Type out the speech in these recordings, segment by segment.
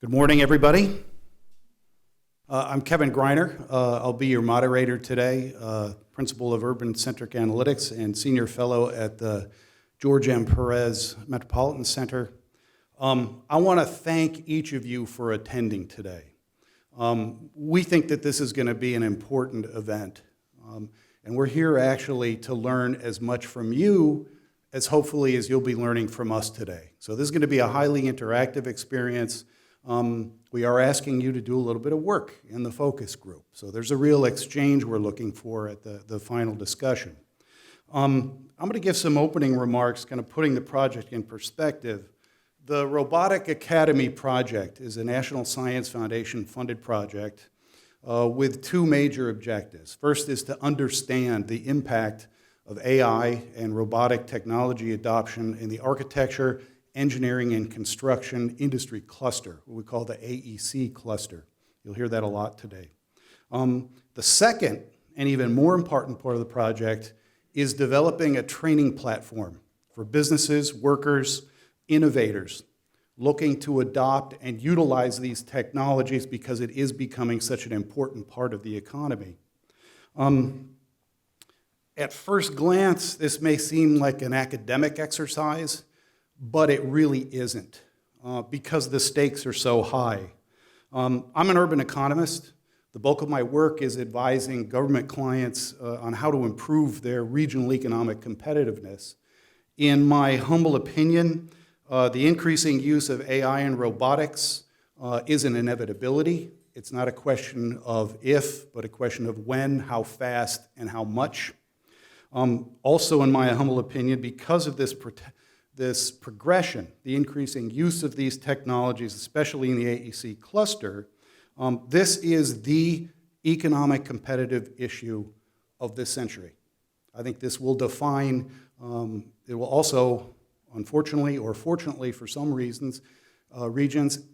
Good morning, everybody. I'm Kevin Greiner. I'll be your moderator today, Principal of Urban-Centric Analytics and Senior Fellow at the George M. Perez Metropolitan Center. I want to thank each of you for attending today. We think that this is going to be an important event, and we're here actually to learn as much from you as hopefully as you'll be learning from us today. So this is going to be a highly interactive experience. We are asking you to do a little bit of work in the focus group. So there's a real exchange we're looking for at the final discussion. I'm going to give some opening remarks, kind of putting the project in perspective. The Robotic Academy project is a National Science Foundation funded project with two major objectives. First is to understand the impact of AI and robotic technology adoption in the architecture, engineering, and construction industry cluster, what we call the AEC cluster. You'll hear that a lot today. The second, and even more important part of the project, is developing a training platform for businesses, workers, innovators, looking to adopt and utilize these technologies because it is becoming such an important part of the economy. At first glance, this may seem like an academic exercise, but it really isn't because the stakes are so high. I'm an urban economist. The bulk of my work is advising government clients on how to improve their regional economic competitiveness. In my humble opinion, the increasing use of AI and robotics is an inevitability. It's not a question of if, but a question of when, how fast, and how much. Also, in my humble opinion, because of this progression, the increasing use of these technologies, especially in the AEC cluster, this is the economic competitive issue of this century. I think this will define, it will also, unfortunately or fortunately for some regions,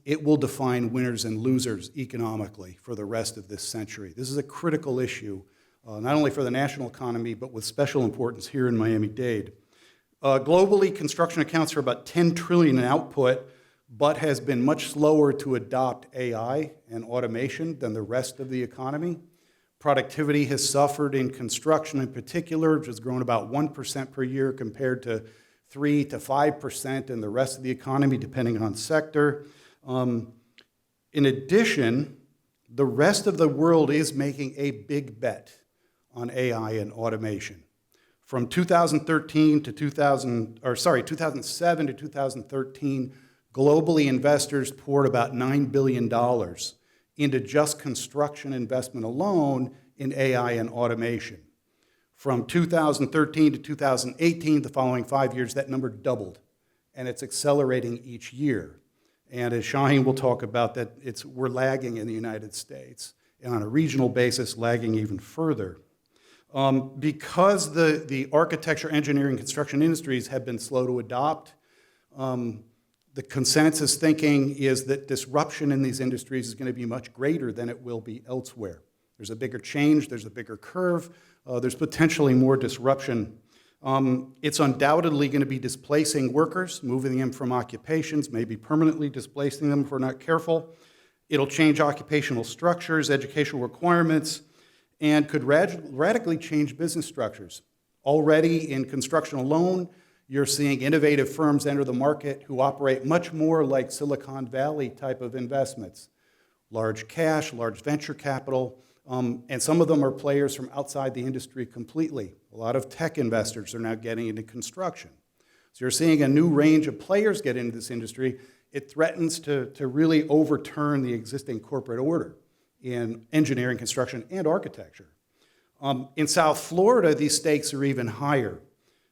it will define winners and losers economically for the rest of this century. This is a critical issue, not only for the national economy, but with special importance here in Miami-Dade. Globally, construction accounts for about $10 trillion in output, but has been much slower to adopt AI and automation than the rest of the economy. Productivity has suffered in construction in particular, which has grown about 1% per year compared to 3 to 5% in the rest of the economy, depending on sector. In addition, the rest of the world is making a big bet on AI and automation. From 2007 to 2013, globally investors poured about $9 billion into just construction investment alone in AI and automation. From 2013 to 2018, the following 5 years, that number doubled, and it's accelerating each year. And as Shaheen will talk about, that we're lagging in the United States, and on a regional basis, lagging even further. Because the architecture, engineering, construction industries have been slow to adopt, the consensus thinking is that disruption in these industries is going to be much greater than it will be elsewhere. There's a bigger change, there's a bigger curve, there's potentially more disruption. It's undoubtedly going to be displacing workers, moving them from occupations, maybe permanently displacing them if we're not careful. It'll change occupational structures, educational requirements, and could radically change business structures. Already in construction alone, you're seeing innovative firms enter the market who operate much more like Silicon Valley type of investments. Large cash, large venture capital, and some of them are players from outside the industry completely. A lot of tech investors are now getting into construction. So you're seeing a new range of players get into this industry. It threatens to really overturn the existing corporate order in engineering, construction, and architecture. In South Florida, these stakes are even higher.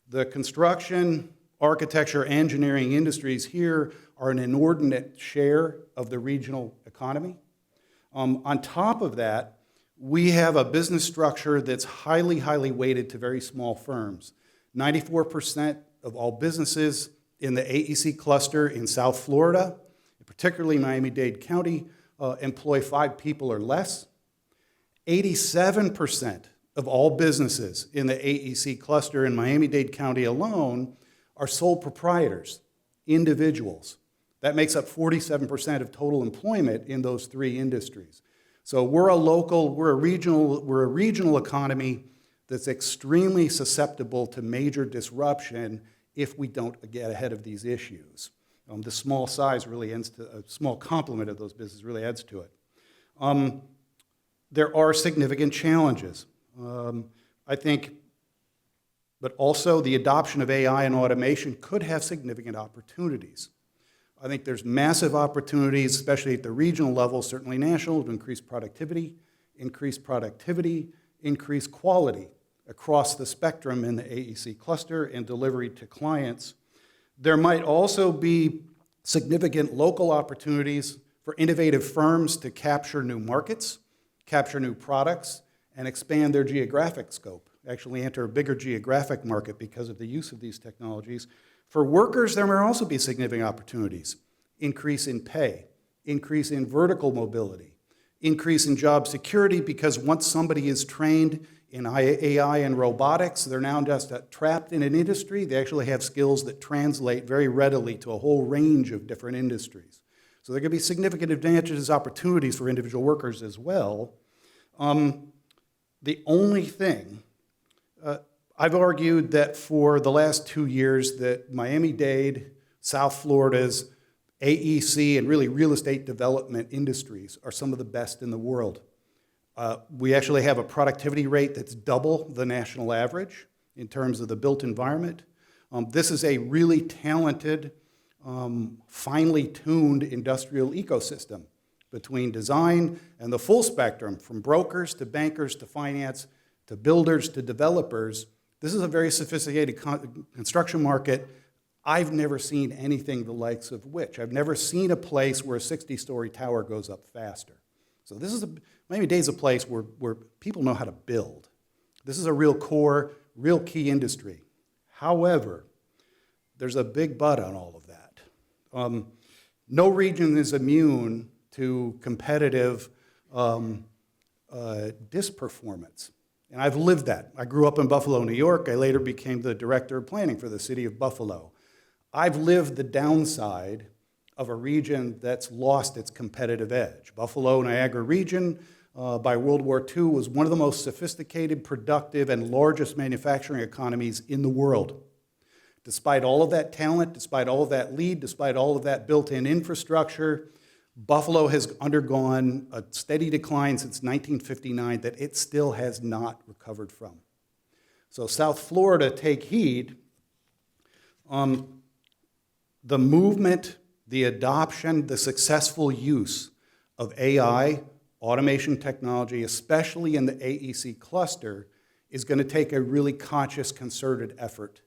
The construction, architecture, engineering industries here are an inordinate share of the regional economy. On top of that, we have a business structure that's highly, highly weighted to very small firms. 94% of all businesses in the AEC cluster in South Florida, particularly Miami-Dade County, employ 5 people or less. 87% of all businesses in the AEC cluster in Miami-Dade County alone are sole proprietors, individuals. That makes up 47% of total employment in those three industries. So we're a regional economy that's extremely susceptible to major disruption if we don't get ahead of these issues. The small size really adds to, a small complement of those businesses really adds to it. There are significant challenges, I think, but also the adoption of AI and automation could have significant opportunities. I think there's massive opportunities, especially at the regional level, certainly national, to increase productivity, increase quality across the spectrum in the AEC cluster and delivery to clients. There might also be significant local opportunities for innovative firms to capture new markets, capture new products, and expand their geographic scope, actually enter a bigger geographic market because of the use of these technologies. For workers, there may also be significant opportunities. Increase in pay, increase in vertical mobility, increase in job security, because once somebody is trained in AI and robotics, they're now just trapped in an industry. They actually have skills that translate very readily to a whole range of different industries. So there could be significant advantages, opportunities for individual workers as well. The only thing, I've argued that for the last 2 years that Miami-Dade, South Florida's AEC and really real estate development industries are some of the best in the world. We actually have a productivity rate that's double the national average in terms of the built environment. This is a really talented, finely tuned industrial ecosystem between design and the full spectrum, from brokers to bankers to finance to builders to developers. This is a very sophisticated construction market. I've never seen anything the likes of which. I've never seen a place where a 60-story tower goes up faster. So this is Miami-Dade's a place where people know how to build. This is a real core, real key industry. However, there's a big but on all of that. No region is immune to competitive disperformance. And I've lived that. I grew up in Buffalo, New York. I later became the director of planning for the city of Buffalo. I've lived the downside of a region that's lost its competitive edge. Buffalo, Niagara region, by World War II, was one of the most sophisticated, productive, and largest manufacturing economies in the world. Despite all of that talent, despite all of that lead, despite all of that built-in infrastructure, Buffalo has undergone a steady decline since 1959 that it still has not recovered from. So South Florida, take heed. The movement, the adoption, the successful use of AI, automation technology, especially in the AEC cluster, is going to take a really conscious, concerted effort.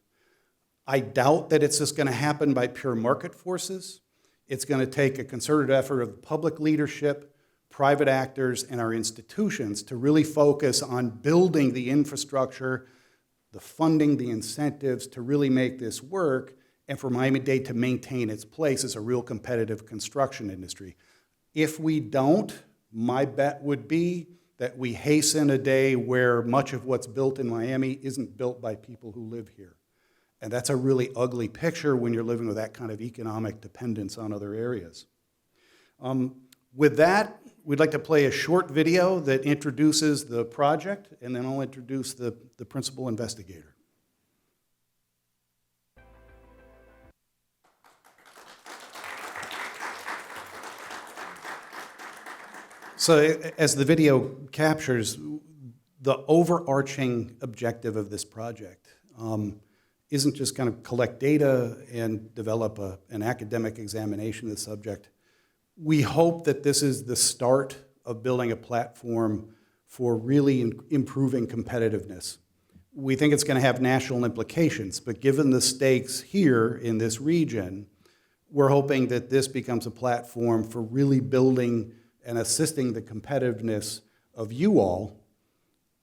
I doubt that it's just going to happen by pure market forces. It's going to take a concerted effort of public leadership, private actors, and our institutions to really focus on building the infrastructure, the funding, the incentives to really make this work, and for Miami-Dade to maintain its place as a real competitive construction industry. If we don't, my bet would be that we hasten a day where much of what's built in Miami isn't built by people who live here. And that's a really ugly picture when you're living with that kind of economic dependence on other areas. With that, we'd like to play a short video that introduces the project, and then I'll introduce the principal investigator. So as the video captures, the overarching objective of this project isn't just kind of collect data and develop an academic examination of the subject. We hope that this is the start of building a platform for really improving competitiveness. We think it's going to have national implications, but given the stakes here in this region, we're hoping that this becomes a platform for really building and assisting the competitiveness of you all,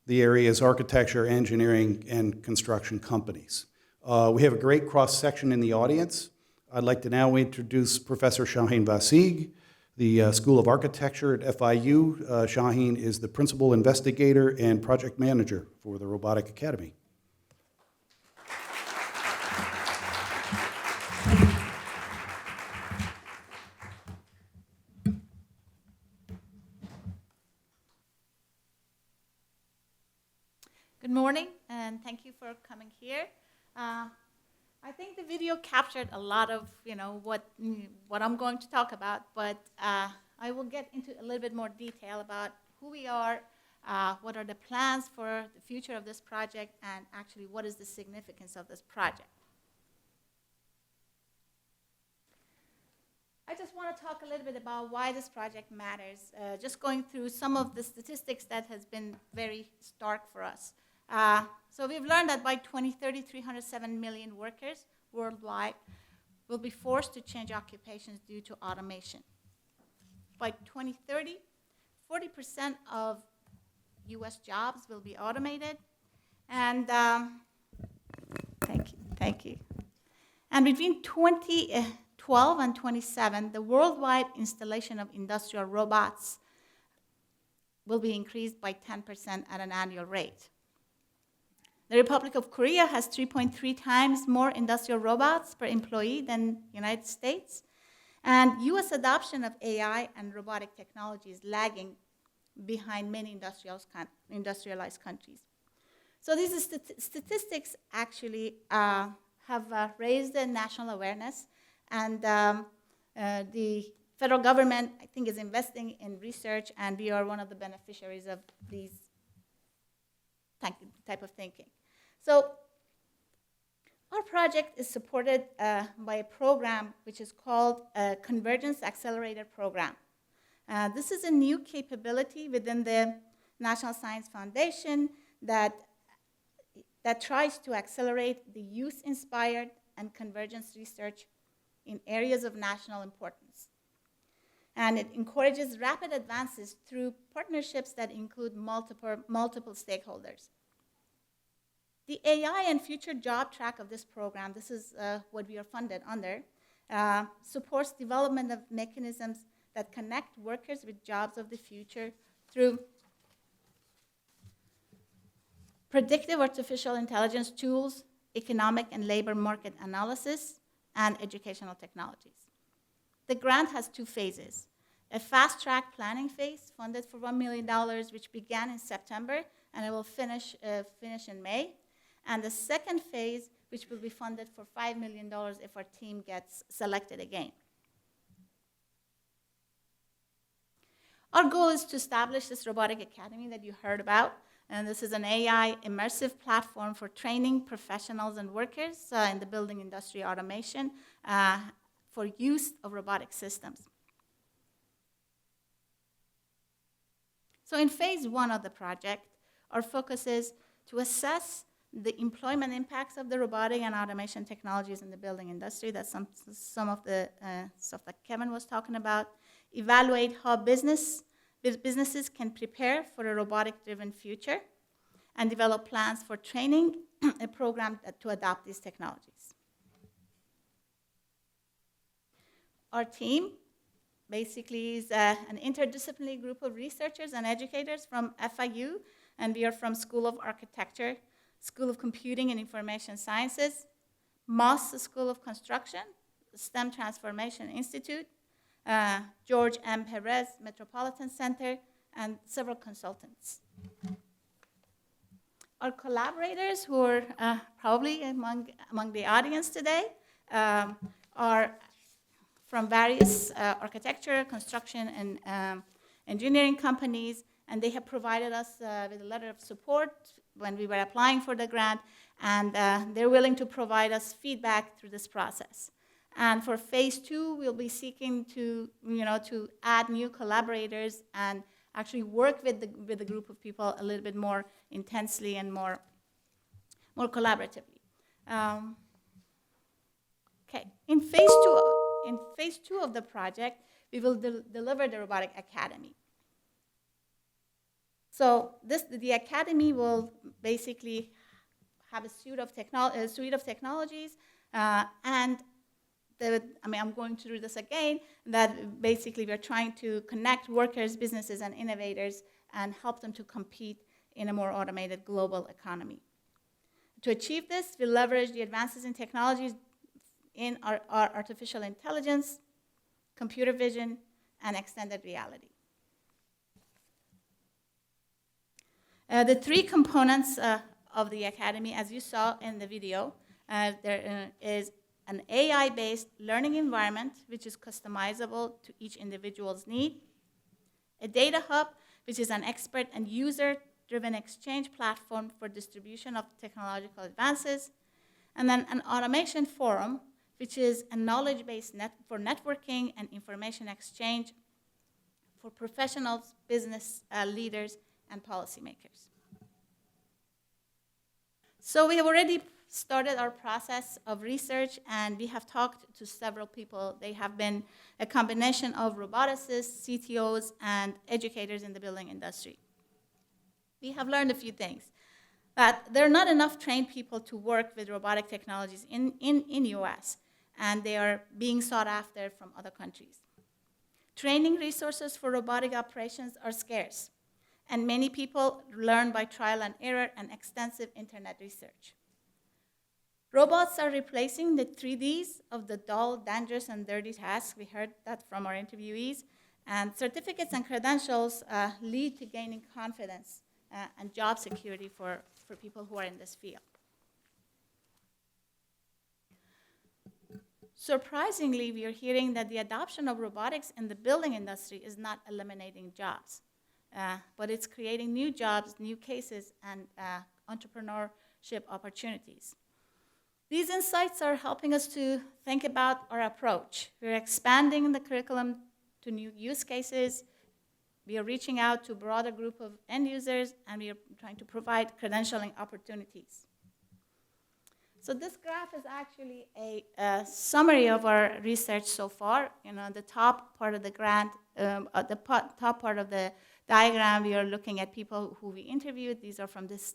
the area's architecture, engineering, and construction companies. We have a great cross-section in the audience. I'd like to now introduce Professor Shaheen Vasig, the School of Architecture at FIU. Shaheen is the principal investigator and project manager for the Robotic Academy. morning, and thank you for coming here. I think the video captured a lot of, what I'm going to talk about, but I will get into a little bit more detail about who we are, what are the plans for the future of this project, and actually what is the significance of this project. I just want to talk a little bit about why this project matters, just going through some of the statistics that has been very stark for us. So we've learned that by 2030, 307 million workers worldwide will be forced to change occupations due to automation. By 2030, 40% of US jobs will be automated, and thank you. And between 2012 and 27, the worldwide installation of industrial robots will be increased by 10% at an annual rate. The Republic of Korea has 3.3 times more industrial robots per employee than the United States. And US adoption of AI and robotic technology is lagging behind many industrialized countries. So these statistics actually have raised the national awareness, and the federal government, I think, is investing in research, and we are one of the beneficiaries of these type of thinking. So our project is supported by a program which is called Convergence Accelerator Program. This is a new capability within the National Science Foundation that tries to accelerate the youth-inspired and convergence research in areas of national importance. And it encourages rapid advances through partnerships that include multiple stakeholders. The AI and future job track of this program, this is what we are funded under, supports development of mechanisms that connect workers with jobs of the future through predictive artificial intelligence tools, economic and labor market analysis, and educational technologies. The grant has two phases: a fast-track planning phase funded for $1 million, which began in September, and it will finish in May, and the second phase, which will be funded for $5 million if our team gets selected again. Our goal is to establish this robotic academy that you heard about, and this is an AI immersive platform for training professionals and workers in the building industry automation for use of robotic systems. So in phase one of the project, our focus is to assess the employment impacts of the robotic and automation technologies in the building industry. That's some of the stuff that Kevin was talking about. Evaluate how businesses can prepare for a robotic-driven future, and develop plans for training a program to adopt these technologies. Our team basically is an interdisciplinary group of researchers and educators from FIU, and we are from School of Architecture, School of Computing and Information Sciences, Moss School of Construction, STEM Transformation Institute, George M. Perez Metropolitan Center, and several consultants. Our collaborators, who are probably among the audience today, are from various architecture, construction, and engineering companies, and they have provided us with a letter of support when we were applying for the grant, and they're willing to provide us feedback through this process. And for phase two, we'll be seeking to add new collaborators and actually work with the group of people a little bit more intensely and more collaboratively. Okay, in phase two of the project, we will deliver the Robotic Academy. So the academy will basically have a suite of technologies, and I'm going to do this again, that basically we're trying to connect workers, businesses, and innovators and help them to compete in a more automated global economy. To achieve this, we leverage the advances in technologies in our artificial intelligence, computer vision, and extended reality. The three components of the academy, as you saw in the video, there is an AI-based learning environment, which is customizable to each individual's need, a data hub, which is an expert and user-driven exchange platform for distribution of technological advances, and then an automation forum, which is a knowledge-based for networking and information exchange for professionals, business leaders, and policymakers. So we have already started our process of research, and we have talked to several people. They have been a combination of roboticists, CTOs, and educators in the building industry. We have learned a few things. That there are not enough trained people to work with robotic technologies in US, and they are being sought after from other countries. Training resources for robotic operations are scarce, and many people learn by trial and error and extensive internet research. Robots are replacing the 3Ds of the dull, dangerous, and dirty tasks. We heard that from our interviewees. And certificates and credentials lead to gaining confidence and job security for people who are in this field. Surprisingly, we are hearing that the adoption of robotics in the building industry is not eliminating jobs, but it's creating new jobs, new cases, and entrepreneurship opportunities. These insights are helping us to think about our approach. We're expanding the curriculum to new use cases. We are reaching out to a broader group of end users, and we are trying to provide credentialing opportunities. So this graph is actually a summary of our research so far. You know, the top part of the top part of the diagram, we are looking at people who we interviewed. These are from this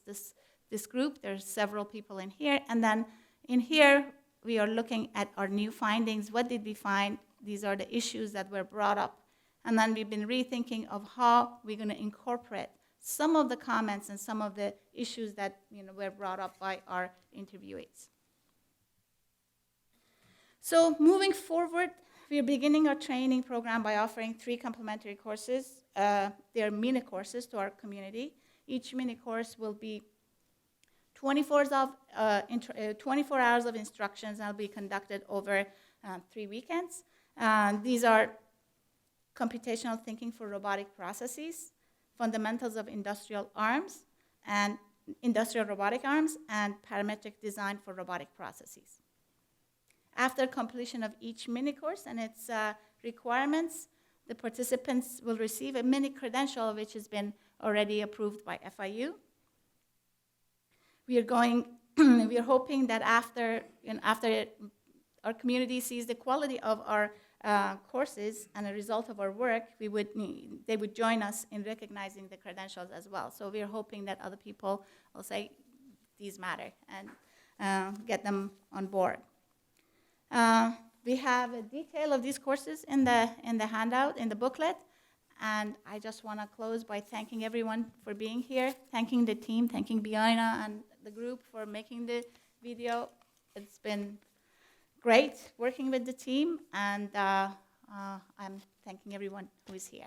group. There's several people in here, and then in here, we are looking at our new findings. What did we find? These are the issues that were brought up. And then we've been rethinking of how we're going to incorporate some of the comments and some of the issues that were brought up by our interviewees. So moving forward, we are beginning our training program by offering 3 complementary courses. They are mini courses to our community. Each mini course will be 24 hours of instructions, and will be conducted over 3 weekends. These are computational thinking for robotic processes, fundamentals of industrial arms, and industrial robotic arms, and parametric design for robotic processes. After completion of each mini course and its requirements, the participants will receive a mini credential which has been already approved by FIU. We are hoping that after our community sees the quality of our courses and a result of our work, they would join us in recognizing the credentials as well. So we are hoping that other people will say, these matter, and get them on board. We have a detail of these courses in the handout, in the booklet. And I just want to close by thanking everyone for being here, thanking the team, thanking Biana and the group for making the video. It's been great working with the team, and I'm thanking everyone who is here.